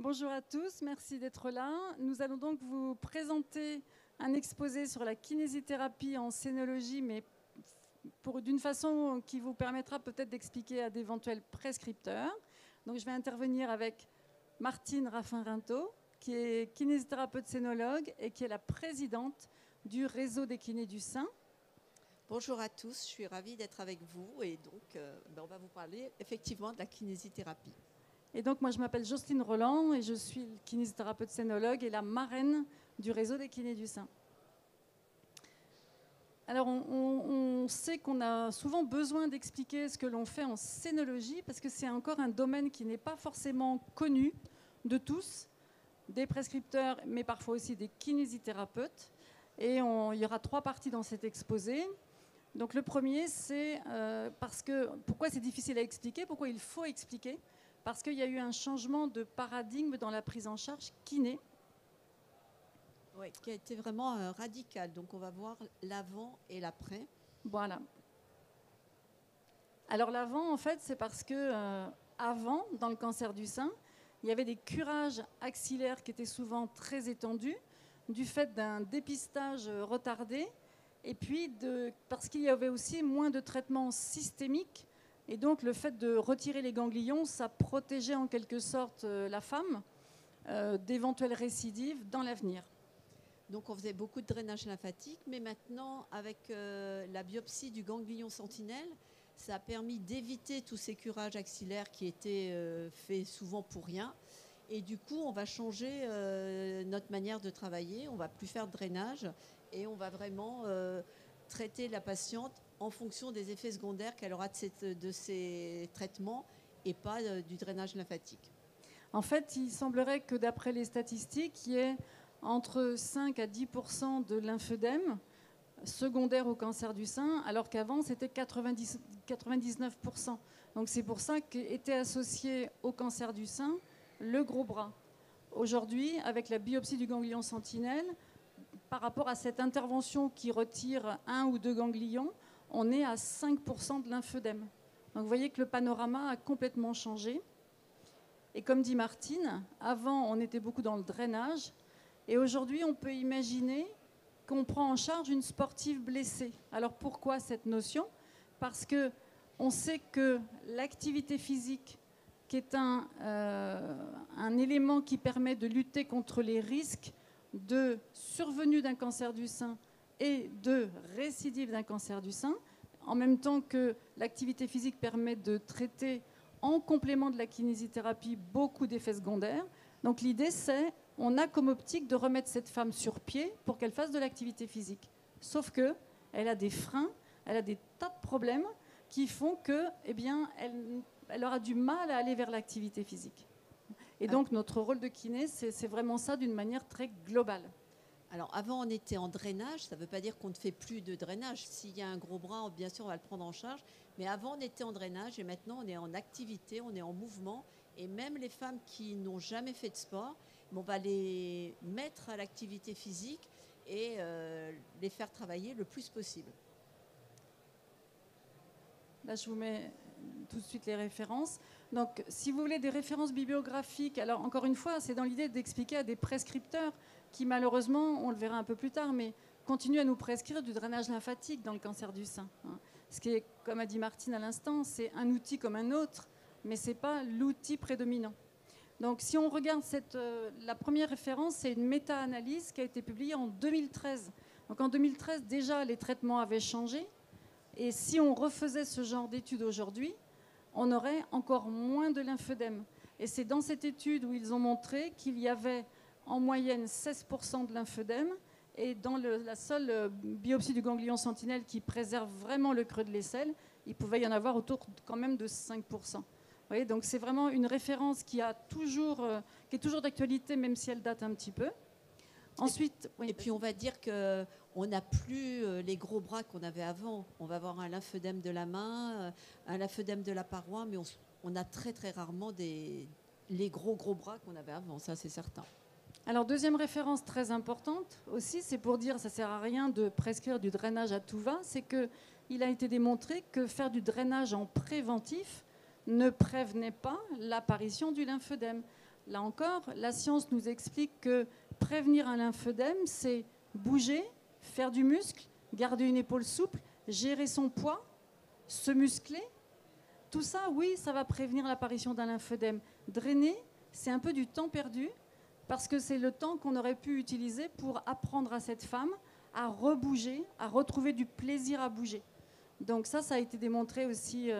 Bonjour à tous, merci d'être là. Nous allons donc vous présenter un exposé sur la kinésithérapie en scénologie, mais d'une façon qui vous permettra peut-être d'expliquer à d'éventuels prescripteurs. Donc je vais intervenir avec Martine Raffin-Rinto, qui est kinésithérapeute scénologue et qui est la présidente du réseau des kinés du sein. Bonjour à tous, je suis ravie d'être avec vous et donc on va vous parler effectivement de la kinésithérapie. Et donc moi je m'appelle Jocelyne Roland et je suis kinésithérapeute scénologue et la marraine du réseau des kinés du sein. Alors on sait qu'on a souvent besoin d'expliquer ce que l'on fait en scénologie parce que c'est encore un domaine qui n'est pas forcément connu de tous, des prescripteurs mais parfois aussi des kinésithérapeutes. Et il y aura 3 parties dans cet exposé. Donc le premier c'est pourquoi c'est difficile à expliquer, pourquoi il faut expliquer. Parce qu'il y a eu un changement de paradigme dans la prise en charge kiné. Oui, qui a été vraiment radical. Donc on va voir l'avant et l'après. Voilà. Alors l'avant, en fait, c'est parce que avant, dans le cancer du sein, il y avait des curages axillaires qui étaient souvent très étendus, du fait d'un dépistage retardé, et puis parce qu'il y avait aussi moins de traitements systémiques. Et donc, le fait de retirer les ganglions, ça protégeait en quelque sorte la femme d'éventuelles récidives dans l'avenir. Donc, on faisait beaucoup de drainage lymphatique, mais maintenant, avec la biopsie du ganglion sentinelle, ça a permis d'éviter tous ces curages axillaires qui étaient faits souvent pour rien. Et du coup, on va changer notre manière de travailler. On ne va plus faire de drainage et on va vraiment traiter la patiente en fonction des effets secondaires qu'elle aura de ces traitements et pas du drainage lymphatique. En fait, il semblerait que d'après les statistiques, il y ait entre 5 à 10% de lymphœdème secondaire au cancer du sein, alors qu'avant, c'était 99%. Donc c'est pour ça qu'était associé au cancer du sein le gros bras. Aujourd'hui, avec la biopsie du ganglion sentinelle, par rapport à cette intervention qui retire 1 ou 2 ganglions, on est à 5% de lymphœdème. Donc vous voyez que le panorama a complètement changé. Et comme dit Martine, avant on était beaucoup dans le drainage, et aujourd'hui on peut imaginer qu'on prend en charge une sportive blessée. Alors pourquoi cette notion ? Parce qu'on sait que l'activité physique, qui est un élément qui permet de lutter contre les risques de survenue d'un cancer du sein et de récidive d'un cancer du sein, en même temps que l'activité physique permet de traiter en complément de la kinésithérapie beaucoup d'effets secondaires. Donc l'idée c'est, on a comme optique de remettre cette femme sur pied pour qu'elle fasse de l'activité physique. Sauf que elle a des freins, elle a des tas de problèmes qui font que, eh bien, elle aura du mal à aller vers l'activité physique. Et donc notre rôle de kiné, c'est vraiment ça d'une manière très globale. Alors avant on était en drainage, ça ne veut pas dire qu'on ne fait plus de drainage. S'il y a un gros bras, bien sûr on va le prendre en charge. Mais avant on était en drainage et maintenant on est en activité, on est en mouvement. Et même les femmes qui n'ont jamais fait de sport, on va les mettre à l'activité physique et les faire travailler le plus possible. Là je vous mets tout de suite les références. Donc si vous voulez des références bibliographiques, alors encore une fois c'est dans l'idée d'expliquer à des prescripteurs qui malheureusement, on le verra un peu plus tard, mais continuent à nous prescrire du drainage lymphatique dans le cancer du sein. Ce qui est, comme a dit Martine à l'instant, c'est un outil comme un autre, mais ce n'est pas l'outil prédominant. Donc si on regarde la première référence, c'est une méta-analyse qui a été publiée en 2013. Donc en 2013, déjà, les traitements avaient changé. Et si on refaisait ce genre d'études aujourd'hui, on aurait encore moins de lymphœdème. Et c'est dans cette étude où ils ont montré qu'il y avait en moyenne 16% de lymphœdème, et dans la seule biopsie du ganglion sentinelle qui préserve vraiment le creux de l'aisselle, il pouvait y en avoir autour quand même de 5%. Vous voyez, donc c'est vraiment une référence qui est toujours d'actualité, même si elle date un petit peu. Ensuite, et puis on va dire qu'on n'a plus les gros bras qu'on avait avant. On va avoir un lymphœdème de la main, un lymphœdème de la paroi, mais on a très très rarement les gros bras qu'on avait avant, ça c'est certain. Alors deuxième référence très importante aussi, c'est pour dire ça ne sert à rien de prescrire du drainage à tout va, c'est qu'il a été démontré que faire du drainage en préventif ne prévenait pas l'apparition du lymphœdème. Là encore, la science nous explique que prévenir un lymphœdème, c'est bouger, faire du muscle, garder une épaule souple, gérer son poids, se muscler. Tout ça, oui, ça va prévenir l'apparition d'un lymphœdème. Drainer, c'est un peu du temps perdu parce que c'est le temps qu'on aurait pu utiliser pour apprendre à cette femme à rebouger, à retrouver du plaisir à bouger. Donc ça a été démontré aussi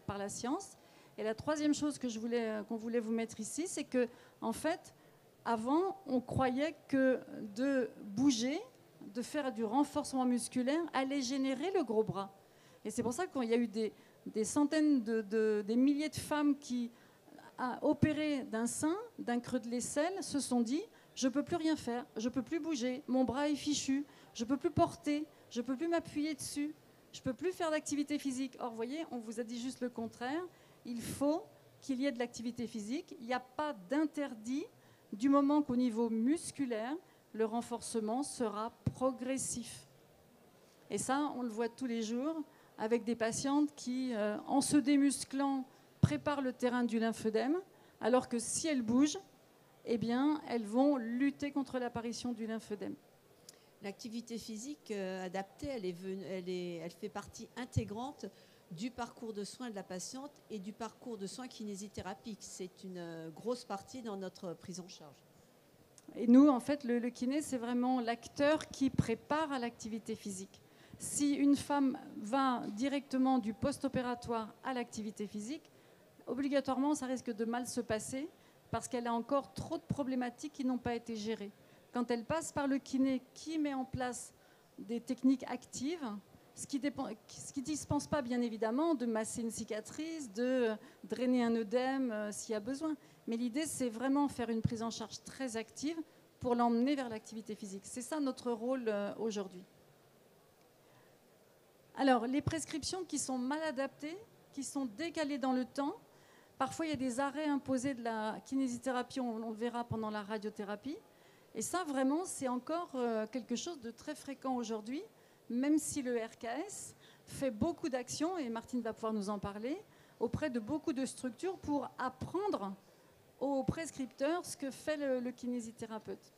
par la science. Et la troisième chose qu'on voulait vous mettre ici, c'est que, en fait, avant, on croyait que de bouger, de faire du renforcement musculaire, allait générer le gros bras. Et c'est pour ça qu'il y a eu des centaines, des milliers de femmes qui, opérées d'un sein, d'un creux de l'aisselle, se sont dit « je ne peux plus rien faire, je ne peux plus bouger, mon bras est fichu, je ne peux plus porter, je ne peux plus m'appuyer dessus, je ne peux plus faire d'activité physique. » Or, vous voyez, on vous a dit juste le contraire. Il faut qu'il y ait de l'activité physique. Il n'y a pas d'interdit du moment qu'au niveau musculaire, le renforcement sera progressif. Et ça, on le voit tous les jours avec des patientes qui, en se démusclant, préparent le terrain du lymphœdème, alors que si elles bougent, eh bien, elles vont lutter contre l'apparition du lymphœdème. L'activité physique adaptée, elle fait partie intégrante du parcours de soins de la patiente et du parcours de soins kinésithérapiques. C'est une grosse partie dans notre prise en charge. Et nous, en fait, le kiné, c'est vraiment l'acteur qui prépare à l'activité physique. Si une femme va directement du post-opératoire à l'activité physique, obligatoirement, ça risque de mal se passer parce qu'elle a encore trop de problématiques qui n'ont pas été gérées. Quand elle passe par le kiné qui met en place des techniques actives, ce qui ne dispense pas, bien évidemment, de masser une cicatrice, de drainer un œdème s'il y a besoin. Mais l'idée, c'est vraiment faire une prise en charge très active pour l'emmener vers l'activité physique. C'est ça notre rôle aujourd'hui. Alors, les prescriptions qui sont mal adaptées, qui sont décalées dans le temps, parfois il y a des arrêts imposés de la kinésithérapie, on le verra pendant la radiothérapie. Et ça, vraiment, c'est encore quelque chose de très fréquent aujourd'hui, même si le RKS fait beaucoup d'actions, et Martine va pouvoir nous en parler, auprès de beaucoup de structures pour apprendre aux prescripteurs ce que fait le kinésithérapeute.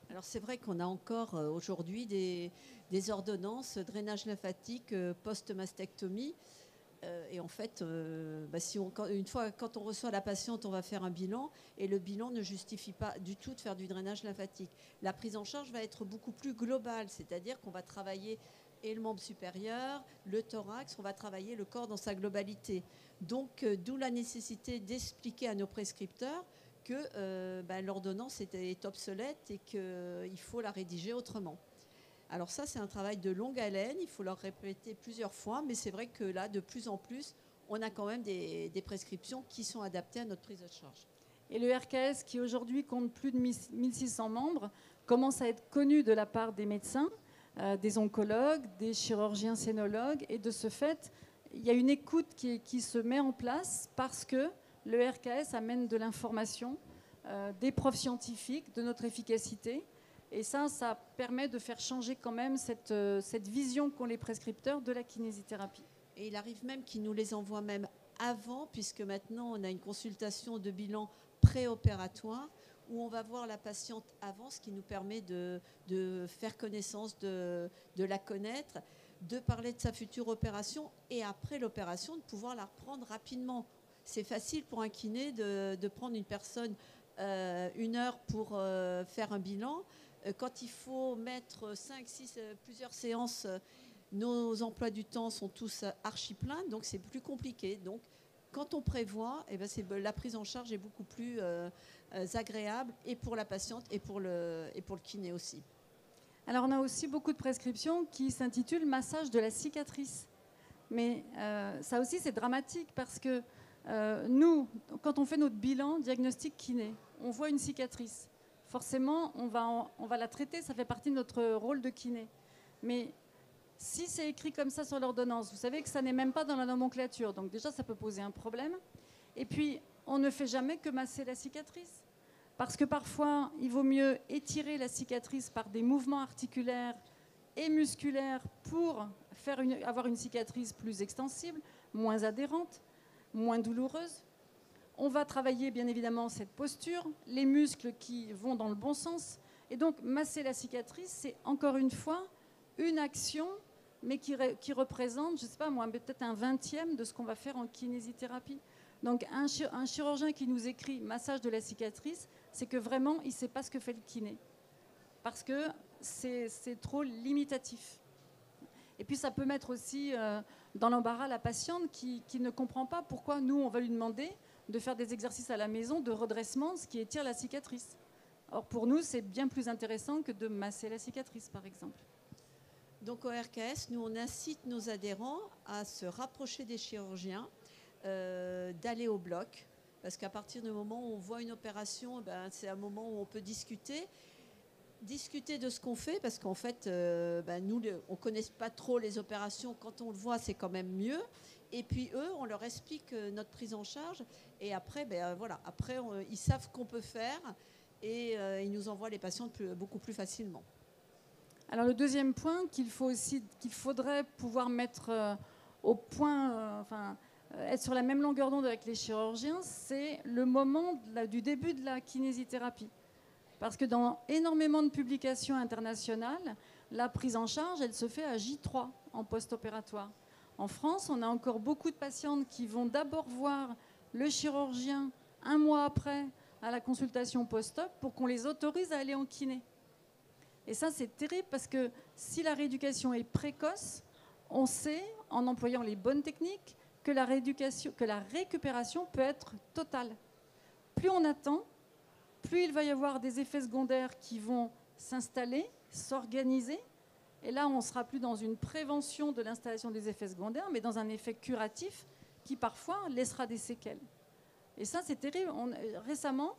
Alors c'est vrai qu'on a encore aujourd'hui des ordonnances drainage lymphatique post-mastectomie. Et en fait, une fois, quand on reçoit la patiente, on va faire un bilan et le bilan ne justifie pas du tout de faire du drainage lymphatique. La prise en charge va être beaucoup plus globale, c'est-à-dire qu'on va travailler et le membre supérieur, le thorax, on va travailler le corps dans sa globalité. Donc, d'où la nécessité d'expliquer à nos prescripteurs que l'ordonnance est obsolète et qu'il faut la rédiger autrement. Alors ça, c'est un travail de longue haleine, il faut leur répéter plusieurs fois, mais c'est vrai que là, de plus en plus, on a quand même des prescriptions qui sont adaptées à notre prise de charge. Et le RKS, qui aujourd'hui compte plus de 1600 membres, commence à être connu de la part des médecins, des oncologues, des chirurgiens sénologues, et de ce fait, il y a une écoute qui se met en place parce que le RKS amène de l'information, des preuves scientifiques, de notre efficacité. Et ça permet de faire changer quand même cette vision qu'ont les prescripteurs de la kinésithérapie. Et il arrive même qu'ils nous les envoient même avant, puisque maintenant on a une consultation de bilan préopératoire où on va voir la patiente avant, ce qui nous permet de faire connaissance, de la connaître, de parler de sa future opération et après l'opération de pouvoir la reprendre rapidement. C'est facile pour un kiné de prendre une personne 1 heure pour faire un bilan. Quand il faut mettre 5, 6, plusieurs séances, nos emplois du temps sont tous archi pleins, donc c'est plus compliqué. Donc, quand on prévoit, la prise en charge est beaucoup plus agréable et pour la patiente et pour le kiné aussi. Alors, on a aussi beaucoup de prescriptions qui s'intitulent « massage de la cicatrice ». Mais ça aussi, c'est dramatique parce que nous, quand on fait notre bilan diagnostic kiné, on voit une cicatrice. Forcément, on va la traiter, ça fait partie de notre rôle de kiné. Mais si c'est écrit comme ça sur l'ordonnance, vous savez que ça n'est même pas dans la nomenclature, donc déjà ça peut poser un problème. Et puis, on ne fait jamais que masser la cicatrice. Parce que parfois, il vaut mieux étirer la cicatrice par des mouvements articulaires et musculaires pour avoir une cicatrice plus extensible, moins adhérente, moins douloureuse. On va travailler bien évidemment cette posture, les muscles qui vont dans le bon sens. Et donc masser la cicatrice, c'est encore une fois une action, mais qui représente, je ne sais pas moi, peut-être un 20e de ce qu'on va faire en kinésithérapie. Donc un chirurgien qui nous écrit massage de la cicatrice, c'est que vraiment il ne sait pas ce que fait le kiné. Parce que c'est trop limitatif. Et puis ça peut mettre aussi dans l'embarras la patiente qui ne comprend pas pourquoi nous, on va lui demander de faire des exercices à la maison de redressement, ce qui étire la cicatrice. Or pour nous, c'est bien plus intéressant que de masser la cicatrice, par exemple. Donc au RKS, nous, on incite nos adhérents à se rapprocher des chirurgiens, d'aller au bloc, parce qu'à partir du moment où on voit une opération, ben, c'est un moment où on peut discuter de ce qu'on fait, parce qu'en fait, nous, on ne connaît pas trop les opérations. Quand on le voit, c'est quand même mieux. Et puis eux, on leur explique notre prise en charge. Et après, ils savent ce qu'on peut faire et ils nous envoient les patients beaucoup plus facilement. Alors le deuxième point qu'il faudrait pouvoir mettre au point, être sur la même longueur d'onde avec les chirurgiens, c'est le moment du début de la kinésithérapie. Parce que dans énormément de publications internationales, la prise en charge, elle se fait à J3 en post-opératoire. En France, on a encore beaucoup de patientes qui vont d'abord voir le chirurgien un mois après à la consultation post-op pour qu'on les autorise à aller en kiné. Et ça, c'est terrible parce que si la rééducation est précoce, on sait, en employant les bonnes techniques, que la récupération peut être totale. Plus on attend, plus il va y avoir des effets secondaires qui vont s'installer, s'organiser. Et là, on ne sera plus dans une prévention de l'installation des effets secondaires, mais dans un effet curatif qui, parfois, laissera des séquelles. Et ça, c'est terrible. Récemment,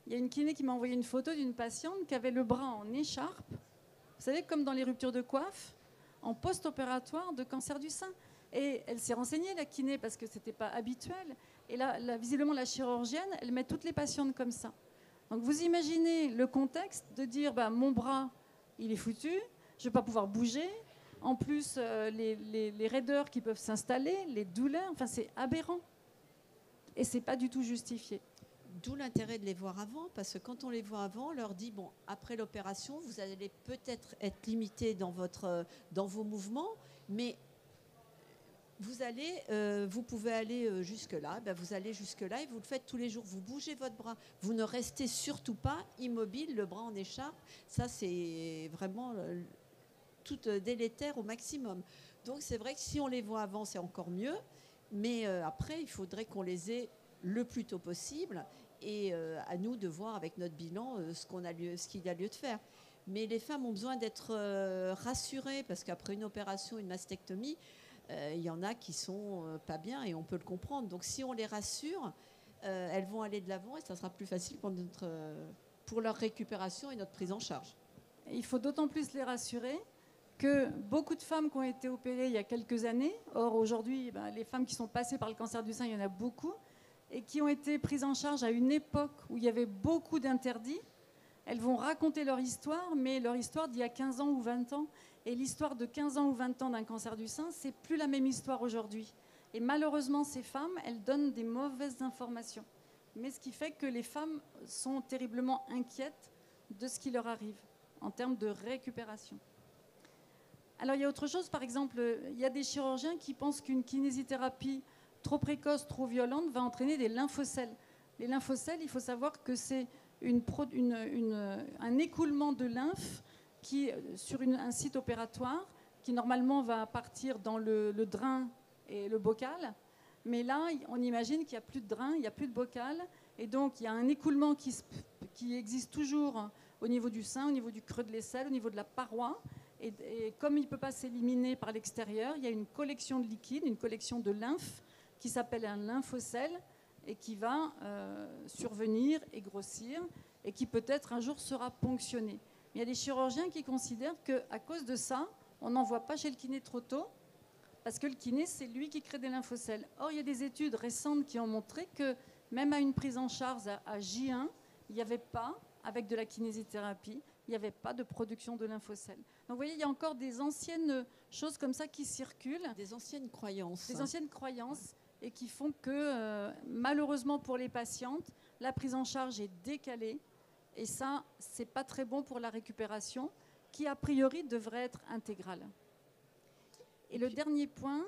il y a une kiné qui m'a envoyé une photo d'une patiente qui avait le bras en écharpe. Vous savez, comme dans les ruptures de coiffe, en post-opératoire de cancer du sein. Et elle s'est renseignée, la kiné, parce que ce n'était pas habituel. Et là, visiblement, la chirurgienne, elle met toutes les patientes comme ça. Donc vous imaginez le contexte de dire mon bras, il est foutu, je ne vais pas pouvoir bouger. En plus, les raideurs qui peuvent s'installer, les douleurs, c'est aberrant. Et ce n'est pas du tout justifié. D'où l'intérêt de les voir avant, parce que quand on les voit avant, on leur dit, après l'opération, vous allez peut-être être limité dans vos mouvements, mais vous pouvez aller jusque-là, vous allez jusque-là et vous le faites tous les jours. Vous bougez votre bras, vous ne restez surtout pas immobile, le bras en écharpe. Ça, c'est vraiment tout délétère au maximum. Donc c'est vrai que si on les voit avant, c'est encore mieux, mais après, il faudrait qu'on les ait le plus tôt possible et à nous de voir avec notre bilan ce qu'il y a lieu de faire. Mais les femmes ont besoin d'être rassurées parce qu'après une opération, une mastectomie, il y en a qui sont pas bien et on peut le comprendre. Donc si on les rassure, elles vont aller de l'avant et ça sera plus facile pour leur récupération et notre prise en charge. Il faut d'autant plus les rassurer que beaucoup de femmes qui ont été opérées il y a quelques années, or aujourd'hui, les femmes qui sont passées par le cancer du sein, il y en a beaucoup, et qui ont été prises en charge à une époque où il y avait beaucoup d'interdits, elles vont raconter leur histoire, mais leur histoire d'il y a 15 ans ou 20 ans. Et l'histoire de 15 ans ou 20 ans d'un cancer du sein, c'est plus la même histoire aujourd'hui. Et malheureusement, ces femmes, elles donnent des mauvaises informations. Mais ce qui fait que les femmes sont terriblement inquiètes de ce qui leur arrive en termes de récupération. Alors il y a autre chose, par exemple, il y a des chirurgiens qui pensent qu'une kinésithérapie trop précoce, trop violente va entraîner des lymphocèles. Les lymphocèles, il faut savoir que c'est un écoulement de lymphe sur un site opératoire qui normalement va partir dans le drain et le bocal. Mais là, on imagine qu'il n'y a plus de drain, il n'y a plus de bocal. Et donc, il y a un écoulement qui existe toujours au niveau du sein, au niveau du creux de l'aisselle, au niveau de la paroi. Et comme il ne peut pas s'éliminer par l'extérieur, il y a une collection de liquide, une collection de lymphe qui s'appelle un lymphocèle et qui va survenir et grossir et qui peut-être un jour sera ponctionné. Il y a des chirurgiens qui considèrent qu'à cause de ça, on n'envoie pas chez le kiné trop tôt parce que le kiné, c'est lui qui crée des lymphocèles. Or, il y a des études récentes qui ont montré que même à une prise en charge à J1, il n'y avait pas, avec de la kinésithérapie, il n'y avait pas de production de lymphocèles. Donc vous voyez, il y a encore des anciennes choses comme ça qui circulent. Des anciennes croyances. Des anciennes croyances et qui font que, malheureusement pour les patientes, la prise en charge est décalée. Et ça, c'est pas très bon pour la récupération, qui a priori devrait être intégrale. Et le dernier point,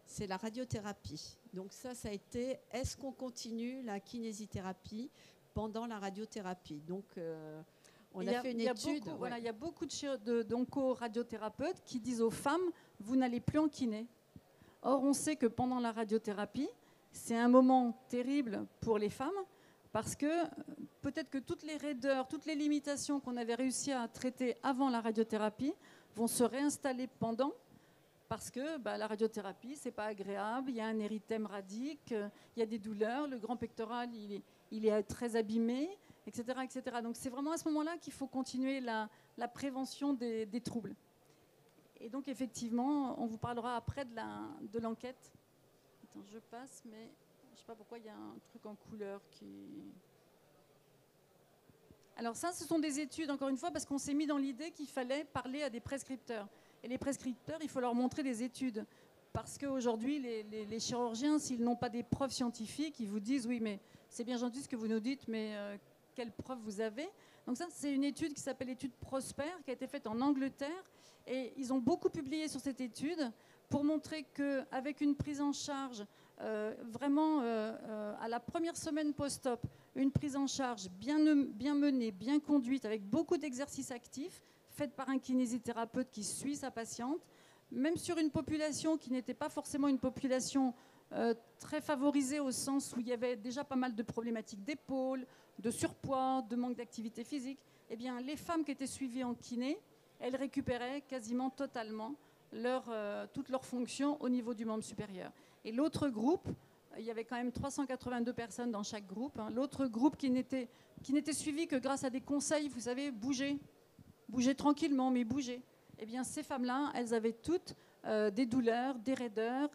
c'est la radiothérapie. Donc ça a été, est-ce qu'on continue la kinésithérapie pendant la radiothérapie? Donc on a fait une étude. Il y a beaucoup d'onco-radiothérapeutes qui disent aux femmes, vous n'allez plus en kiné. Or, on sait que pendant la radiothérapie, c'est un moment terrible pour les femmes, parce que peut-être que toutes les raideurs, toutes les limitations qu'on avait réussi à traiter avant la radiothérapie vont se réinstaller pendant, parce que la radiothérapie, c'est pas agréable, il y a un érythème radique, il y a des douleurs, le grand pectoral, il est très abîmé, etc., etc. Donc c'est vraiment à ce moment-là qu'il faut continuer la prévention des troubles. Et donc effectivement, on vous parlera après de l'enquête. Attends, je passe, mais je ne sais pas pourquoi il y a un truc en couleur qui... Alors ça, ce sont des études, encore une fois, parce qu'on s'est mis dans l'idée qu'il fallait parler à des prescripteurs. Et les prescripteurs, il faut leur montrer des études. Parce qu'aujourd'hui, les chirurgiens, s'ils n'ont pas des preuves scientifiques, ils vous disent, oui, mais c'est bien gentil ce que vous nous dites, mais quelles preuves vous avez? Donc ça, c'est une étude qui s'appelle l'étude Prosper, qui a été faite en Angleterre. Et ils ont beaucoup publié sur cette étude pour montrer qu'avec une prise en charge vraiment à la première semaine post-op, une prise en charge bien menée, bien conduite, avec beaucoup d'exercices actifs, faite par un kinésithérapeute qui suit sa patiente, même sur une population qui n'était pas forcément une population très favorisée au sens où il y avait déjà pas mal de problématiques d'épaule, de surpoids, de manque d'activité physique, eh bien, les femmes qui étaient suivies en kiné, elles récupéraient quasiment totalement toutes leurs fonctions au niveau du membre supérieur. Et l'autre groupe, il y avait quand même 382 personnes dans chaque groupe, hein, l'autre groupe qui n'était suivi que grâce à des conseils, vous savez, bouger tranquillement, mais bouger. Eh bien, ces femmes-là, elles avaient toutes des douleurs, des raideurs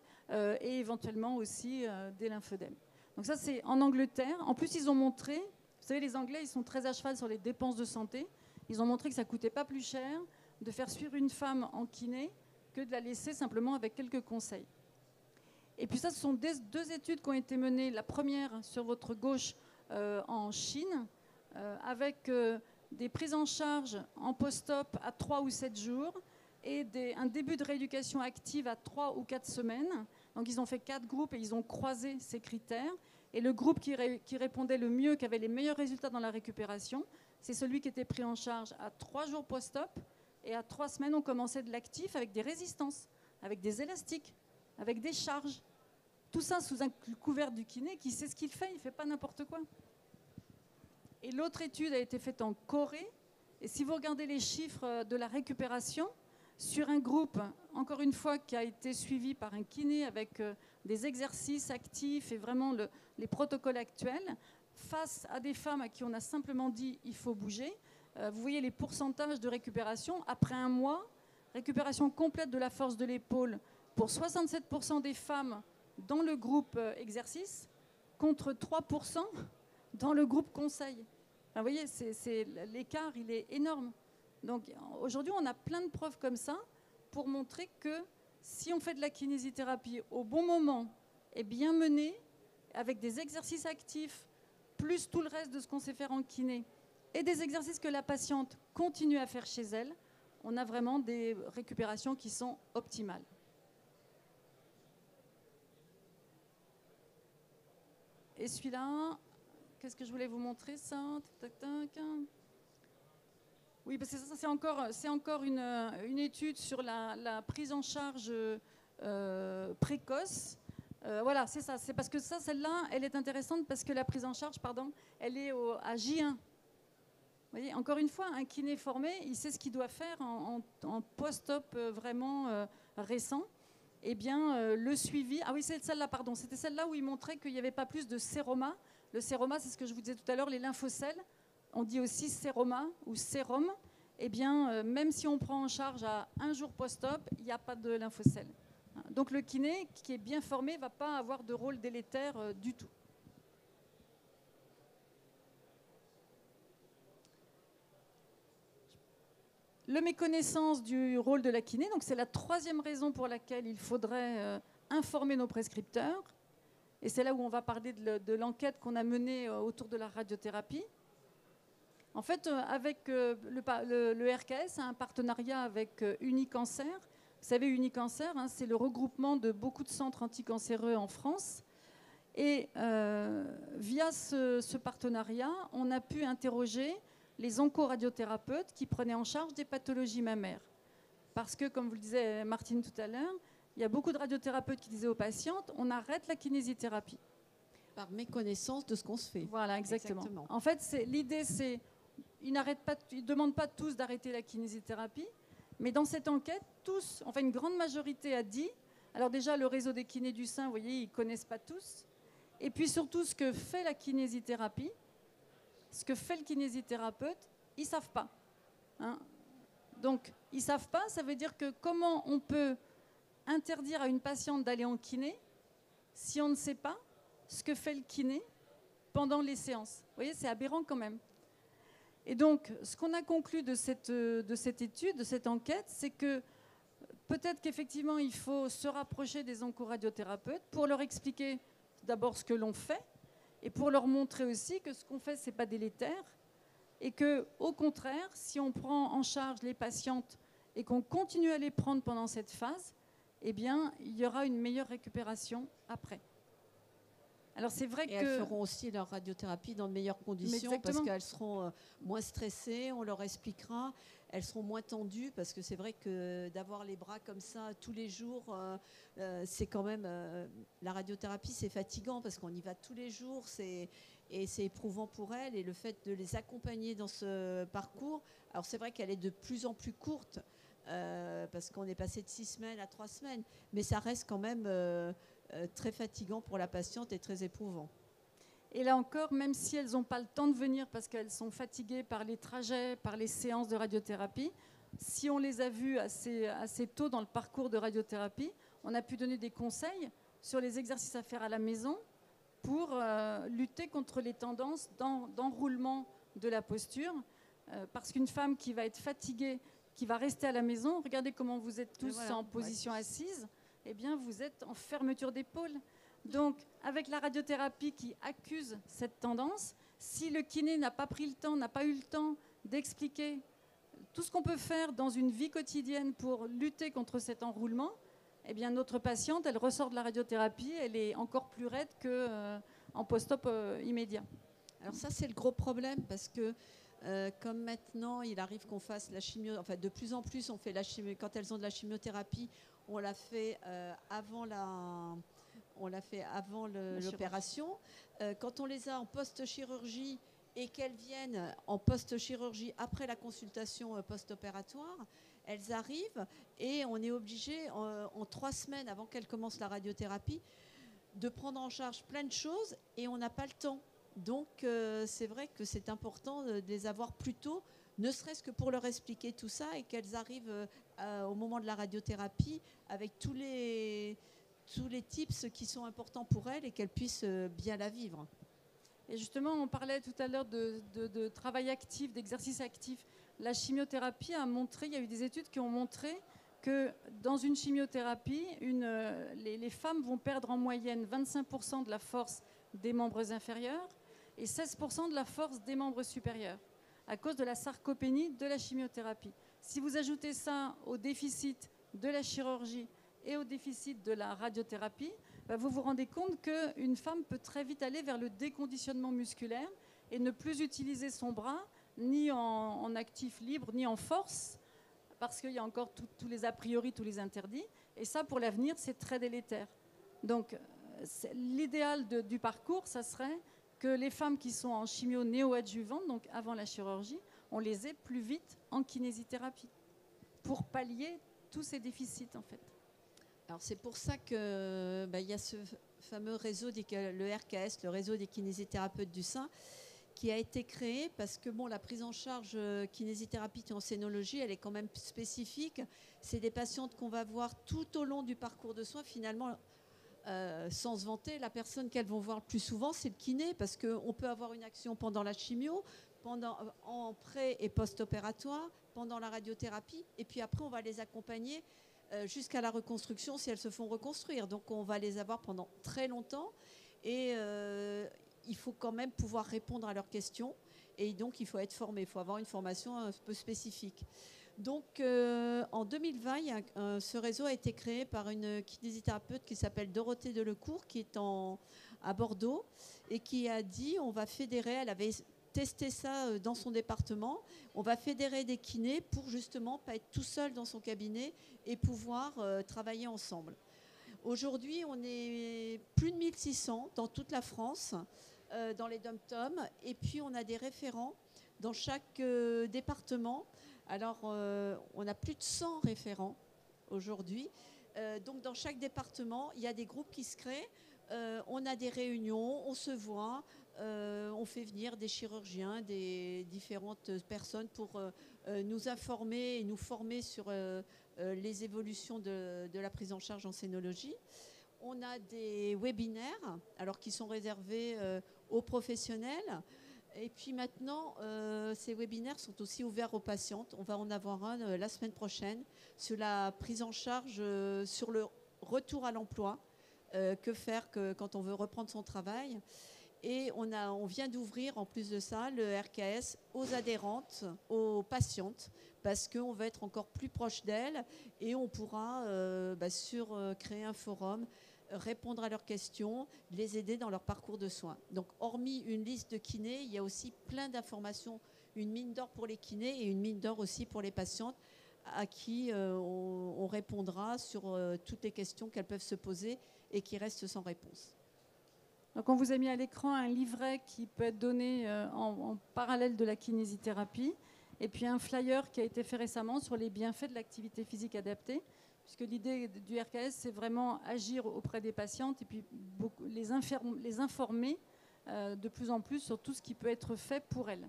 et éventuellement aussi des lymphodèmes. Donc ça, c'est en Angleterre. En plus, ils ont montré, vous savez, les Anglais, ils sont très à cheval sur les dépenses de santé. Ils ont montré que ça ne coûtait pas plus cher de faire suivre une femme en kiné que de la laisser simplement avec quelques conseils. Et puis ça, ce sont deux études qui ont été menées. La première, sur votre gauche, en Chine, avec des prises en charge en post-op à 3 ou 7 jours et un début de rééducation active à 3 ou 4 semaines. Donc ils ont fait 4 groupes et ils ont croisé ces critères. Et le groupe qui répondait le mieux, qui avait les meilleurs résultats dans la récupération, c'est celui qui était pris en charge à 3 jours post-op. Et à 3 semaines, on commençait de l'actif avec des résistances, avec des élastiques, avec des charges. Tout ça sous un couvert du kiné qui sait ce qu'il fait, il ne fait pas n'importe quoi. Et l'autre étude a été faite en Corée. Et si vous regardez les chiffres de la récupération, sur un groupe, encore une fois, qui a été suivi par un kiné avec des exercices actifs et vraiment les protocoles actuels, face à des femmes à qui on a simplement dit « il faut bouger », vous voyez les pourcentages de récupération. Après un mois, récupération complète de la force de l'épaule pour 67% des femmes dans le groupe exercice, contre 3% dans le groupe conseil. Enfin, vous voyez, l'écart, il est énorme. Donc aujourd'hui, on a plein de preuves comme ça pour montrer que si on fait de la kinésithérapie au bon moment et bien menée, avec des exercices actifs, plus tout le reste de ce qu'on sait faire en kiné, et des exercices que la patiente continue à faire chez elle, on a vraiment des récupérations qui sont optimales. Et celui-là, qu'est-ce que je voulais vous montrer, ça? Tac, tac, tac. Oui, parce que ça, c'est encore une étude sur la prise en charge précoce. Voilà, c'est ça. C'est parce que ça, celle-là, elle est intéressante parce que la prise en charge, elle est à J1. Vous voyez, encore une fois, un kiné formé, il sait ce qu'il doit faire en post-op vraiment récent. Eh bien, le suivi... Ah oui, c'est celle-là, pardon. C'était celle-là où il montrait qu'il n'y avait pas plus de séroma. Le séroma, c'est ce que je vous disais tout à l'heure, les lymphocèles. On dit aussi séroma ou sérum. Eh bien, même si on prend en charge à 1 jour post-op, il n'y a pas de lymphocèles. Donc le kiné, qui est bien formé, ne va pas avoir de rôle délétère du tout. Le méconnaissance du rôle de la kiné, donc c'est la 3e raison pour laquelle il faudrait informer nos prescripteurs. Et c'est là où on va parler de l'enquête qu'on a menée autour de la radiothérapie. En fait, avec le RKS a un partenariat avec Unicancer. Vous savez, Unicancer, hein, c'est le regroupement de beaucoup de centres anticancéreux en France. Et via ce partenariat, on a pu interroger les oncoradiothérapeutes qui prenaient en charge des pathologies mammaires. Parce que, comme vous le disait Martine tout à l'heure, il y a beaucoup de radiothérapeutes qui disaient aux patientes, on arrête la kinésithérapie. Par méconnaissance de ce qu'on se fait. Voilà, exactement. En fait, l'idée, c'est, ils ne demandent pas tous d'arrêter la kinésithérapie, mais dans cette enquête, tous, enfin une grande majorité a dit, alors déjà le réseau des kinés du sein, vous voyez, ils ne connaissent pas tous, et puis surtout ce que fait la kinésithérapie, ce que fait le kinésithérapeute, ils ne savent pas. Hein. Donc, ils ne savent pas, ça veut dire que comment on peut interdire à une patiente d'aller en kiné si on ne sait pas ce que fait le kiné pendant les séances. Vous voyez, c'est aberrant quand même. Et donc, ce qu'on a conclu de cette étude, de cette enquête, c'est que peut-être qu'effectivement, il faut se rapprocher des oncoradiothérapeutes pour leur expliquer d'abord ce que l'on fait et pour leur montrer aussi que ce qu'on fait, ce n'est pas délétère et qu'au contraire, si on prend en charge les patientes et qu'on continue à les prendre pendant cette phase, eh bien, il y aura une meilleure récupération après. Alors c'est vrai que elles feront aussi leur radiothérapie dans de meilleures conditions parce qu'elles seront moins stressées, on leur expliquera, elles seront moins tendues parce que c'est vrai que d'avoir les bras comme ça tous les jours, c'est quand même la radiothérapie, c'est fatigant parce qu'on y va tous les jours, et c'est éprouvant pour elles, et le fait de les accompagner dans ce parcours, alors c'est vrai qu'elle est de plus en plus courte parce qu'on est passé de 6 semaines à 3 semaines, mais ça reste quand même très fatigant pour la patiente et très éprouvant. Et là encore, même si elles n'ont pas le temps de venir parce qu'elles sont fatiguées par les trajets, par les séances de radiothérapie, si on les a vues assez tôt dans le parcours de radiothérapie, on a pu donner des conseils sur les exercices à faire à la maison pour lutter contre les tendances d'enroulement de la posture. Parce qu'une femme qui va être fatiguée, qui va rester à la maison, regardez comment vous êtes tous en position assise, eh bien, vous êtes en fermeture d'épaule. Donc, avec la radiothérapie qui accuse cette tendance, si le kiné n'a pas pris le temps, n'a pas eu le temps d'expliquer tout ce qu'on peut faire dans une vie quotidienne pour lutter contre cet enroulement, eh bien, notre patiente, elle ressort de la radiothérapie, elle est encore plus raide qu'en post-op immédiat. Alors ça, c'est le gros problème parce que comme maintenant, il arrive qu'on fasse la chimio, enfin de plus en plus, on fait la chimio, quand elles ont de la chimiothérapie, on l'a fait avant l'opération. Quand on les a en post-chirurgie et qu'elles viennent en post-chirurgie après la consultation post-opératoire, elles arrivent et on est obligé en 3 semaines avant qu'elles commencent la radiothérapie de prendre en charge plein de choses et on n'a pas le temps. Donc c'est vrai que c'est important de les avoir plus tôt, ne serait-ce que pour leur expliquer tout ça et qu'elles arrivent au moment de la radiothérapie avec tous les tips qui sont importants pour elles et qu'elles puissent bien la vivre. Et justement, on parlait tout à l'heure de travail actif, d'exercice actif. La chimiothérapie a montré, il y a eu des études qui ont montré que dans une chimiothérapie, les femmes vont perdre en moyenne 25% de la force des membres inférieurs et 16% de la force des membres supérieurs à cause de la sarcopénie de la chimiothérapie. Si vous ajoutez ça au déficit de la chirurgie et au déficit de la radiothérapie, vous vous rendez compte qu'une femme peut très vite aller vers le déconditionnement musculaire et ne plus utiliser son bras ni en actif libre ni en force parce qu'il y a encore tous les a priori, tous les interdits. Et ça, pour l'avenir, c'est très délétère. Donc, l'idéal du parcours, ça serait que les femmes qui sont en chimio néoadjuvante, donc avant la chirurgie, on les ait plus vite en kinésithérapie pour pallier tous ces déficits, en fait. Alors, c'est pour ça qu'il y a ce fameux réseau, le RKS, le réseau des kinésithérapeutes du sein, qui a été créé parce que la prise en charge kinésithérapie et enseinologie, elle est quand même spécifique. C'est des patientes qu'on va voir tout au long du parcours de soins. Finalement, sans se vanter, la personne qu'elles vont voir le plus souvent, c'est le kiné, parce qu'on peut avoir une action pendant la chimio, en pré- et post-opératoire, pendant la radiothérapie, et puis après, on va les accompagner jusqu'à la reconstruction si elles se font reconstruire. Donc, on va les avoir pendant très longtemps. Et il faut quand même pouvoir répondre à leurs questions. Et donc, il faut être formé, il faut avoir une formation un peu spécifique. Donc, en 2020, ce réseau a été créé par une kinésithérapeute qui s'appelle Dorothée Delecourt, qui est à Bordeaux, et qui a dit, on va fédérer, elle avait testé ça dans son département, on va fédérer des kinés pour justement pas être tout seul dans son cabinet et pouvoir travailler ensemble. Aujourd'hui, on est plus de 1600 dans toute la France, dans les dom-toms, et puis on a des référents dans chaque département. Alors, on a plus de 100 référents aujourd'hui. Donc, dans chaque département, il y a des groupes qui se créent. On a des réunions, on se voit, on fait venir des chirurgiens, des différentes personnes pour nous informer et nous former sur les évolutions de la prise en charge en scénologie. On a des webinaires, alors qui sont réservés aux professionnels. Et puis maintenant, ces webinaires sont aussi ouverts aux patientes. On va en avoir un la semaine prochaine sur la prise en charge, sur le retour à l'emploi. Que faire quand on veut reprendre son travail. Et on vient d'ouvrir, en plus de ça, le RKS aux adhérentes, aux patientes, parce qu'on va être encore plus proche d'elles et on pourra, créer un forum, répondre à leurs questions, les aider dans leur parcours de soins. Donc, hormis une liste de kinés, il y a aussi plein d'informations, une mine d'or pour les kinés et une mine d'or aussi pour les patientes à qui on répondra sur toutes les questions qu'elles peuvent se poser et qui restent sans réponse. Donc on vous a mis à l'écran un livret qui peut être donné en parallèle de la kinésithérapie et puis un flyer qui a été fait récemment sur les bienfaits de l'activité physique adaptée, puisque l'idée du RKS, c'est vraiment agir auprès des patientes et puis les informer de plus en plus sur tout ce qui peut être fait pour elles.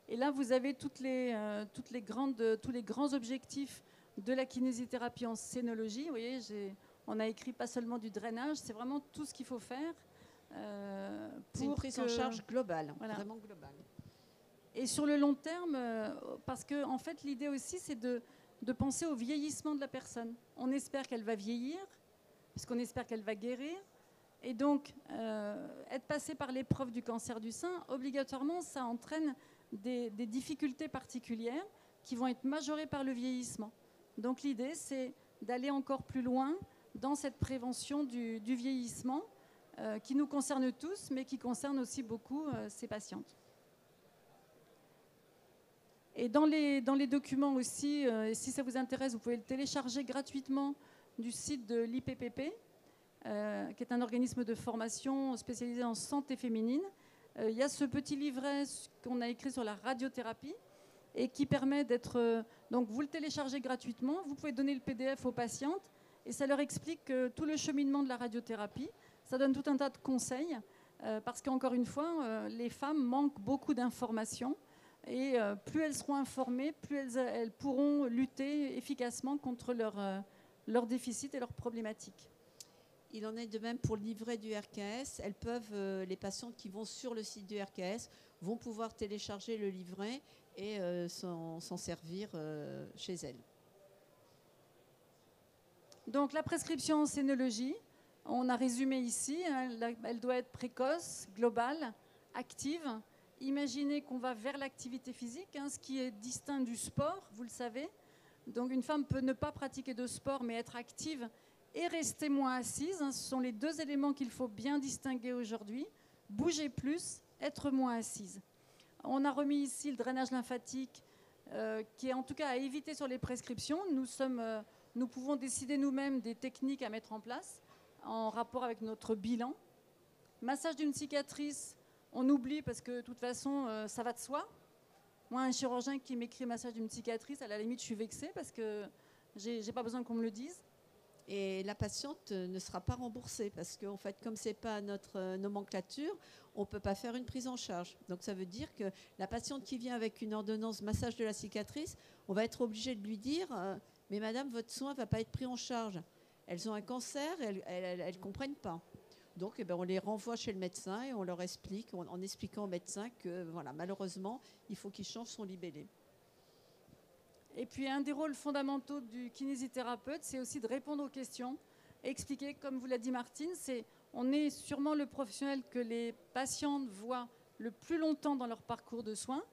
Et là, vous avez tous les grands objectifs de la kinésithérapie en scénologie. Vous voyez, on a écrit pas seulement du drainage, c'est vraiment tout ce qu'il faut faire. C'est une prise en charge globale, voilà. Vraiment globale. Et sur le long terme, parce que en fait, l'idée aussi, c'est de penser au vieillissement de la personne. On espère qu'elle va vieillir, puisqu'on espère qu'elle va guérir. Et donc, être passé par l'épreuve du cancer du sein, obligatoirement, ça entraîne des difficultés particulières qui vont être majorées par le vieillissement. Donc l'idée, c'est d'aller encore plus loin dans cette prévention du vieillissement qui nous concerne tous, mais qui concerne aussi beaucoup ces patientes. Et dans les documents aussi, et si ça vous intéresse, vous pouvez le télécharger gratuitement du site de l'IPPP, qui est un organisme de formation spécialisé en santé féminine. Il y a ce petit livret qu'on a écrit sur la radiothérapie et qui permet d'être... donc vous le téléchargez gratuitement, vous pouvez donner le PDF aux patientes et ça leur explique tout le cheminement de la radiothérapie. Ça donne tout un tas de conseils parce qu'encore une fois, les femmes manquent beaucoup d'informations et plus elles seront informées, plus elles pourront lutter efficacement contre leurs déficits et leurs problématiques. Il en est de même pour le livret du RKS. Elles peuvent, les patientes qui vont sur le site du RKS vont pouvoir télécharger le livret et s'en servir chez elles. Donc la prescription en scénologie, on a résumé ici, elle doit être précoce, globale, active. Imaginez qu'on va vers l'activité physique, ce qui est distinct du sport, vous le savez. Donc une femme peut ne pas pratiquer de sport mais être active et rester moins assise. Ce sont les deux éléments qu'il faut bien distinguer aujourd'hui. Bouger plus, être moins assise. On a remis ici le drainage lymphatique qui est en tout cas à éviter sur les prescriptions. Nous pouvons décider nous-mêmes des techniques à mettre en place en rapport avec notre bilan. Massage d'une cicatrice, on oublie parce que de toute façon, ça va de soi. Moi, un chirurgien qui m'écrit massage d'une cicatrice, à la limite, je suis vexée parce que j'ai pas besoin qu'on me le dise. Et la patiente ne sera pas remboursée parce qu'en fait, comme ce n'est pas notre nomenclature, on ne peut pas faire une prise en charge. Donc ça veut dire que la patiente qui vient avec une ordonnance massage de la cicatrice, on va être obligé de lui dire « Mais madame, votre soin ne va pas être pris en charge. Elles ont un cancer, elles ne comprennent pas. » Donc on les renvoie chez le médecin et on leur explique, en expliquant au médecin que voilà, malheureusement, il faut qu'il change son libellé. Et puis un des rôles fondamentaux du kinésithérapeute, c'est aussi de répondre aux questions, expliquer, comme vous l'a dit Martine, On est sûrement le professionnel que les patientes voient le plus longtemps dans leur parcours de soins.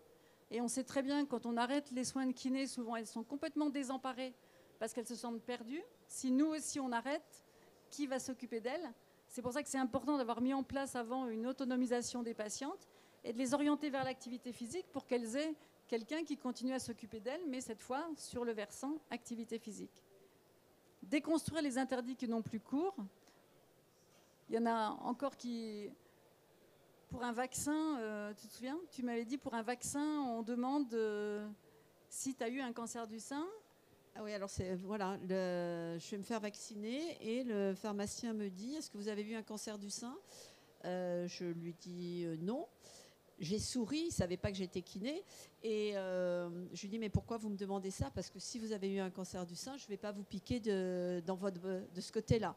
Et on sait très bien, quand on arrête les soins de kiné, souvent elles sont complètement désemparées parce qu'elles se sentent perdues. Si nous aussi on arrête, qui va s'occuper d'elles? C'est pour ça que c'est important d'avoir mis en place avant une autonomisation des patientes et de les orienter vers l'activité physique pour qu'elles aient quelqu'un qui continue à s'occuper d'elles, mais cette fois sur le versant activité physique. Déconstruire les interdits qui n'ont plus cours. Il y en a encore qui... Pour un vaccin, tu te souviens? Tu m'avais dit, pour un vaccin, on demande si tu as eu un cancer du sein. Ah oui, alors voilà, je vais me faire vacciner et le pharmacien me dit, est-ce que vous avez eu un cancer du sein? Je lui dis non. J'ai souri, il ne savait pas que j'étais kiné. Et je lui dis, mais pourquoi vous me demandez ça? Parce que si vous avez eu un cancer du sein, je ne vais pas vous piquer de ce côté-là.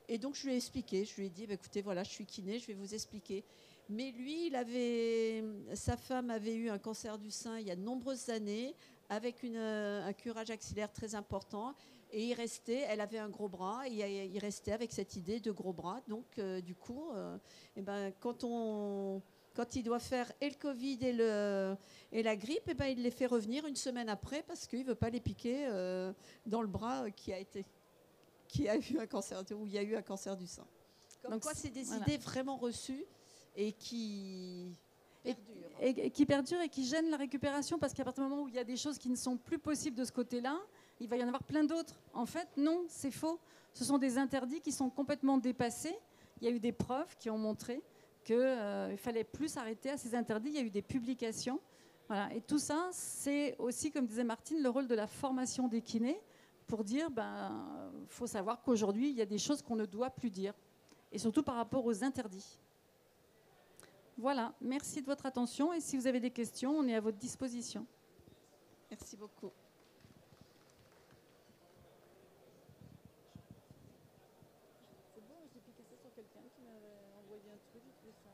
Et donc je lui ai expliqué, je lui ai dit, bah, écoutez, voilà, je suis kiné, je vais vous expliquer. Mais lui, sa femme avait eu un cancer du sein il y a de nombreuses années, avec un curage axillaire très important. Et elle avait un gros bras, et il restait avec cette idée de gros bras. Donc du coup, quand il doit faire et le Covid et la grippe, il les fait revenir une semaine après parce qu'il ne veut pas les piquer dans le bras où il y a eu un cancer du sein. Comme donc, quoi, c'est des idées vraiment reçues et qui perdurent. Et qui perdurent et qui gênent la récupération, parce qu'à partir du moment où il y a des choses qui ne sont plus possibles de ce côté-là, il va y en avoir plein d'autres. En fait, non, c'est faux. Ce sont des interdits qui sont complètement dépassés. Il y a eu des preuves qui ont montré qu'il fallait plus s'arrêter à ces interdits. Il y a eu des publications. Voilà. Et tout ça, c'est aussi, comme disait Martine, le rôle de la formation des kinés pour dire, faut savoir qu'aujourd'hui, il y a des choses qu'on ne doit plus dire. Et surtout par rapport aux interdits. Voilà, merci de votre attention. Et si vous avez des questions, on est à votre disposition. Merci beaucoup. C'est bon, j'ai piqué ça sur quelqu'un qui m'avait envoyé un truc, j'ai trouvé ça...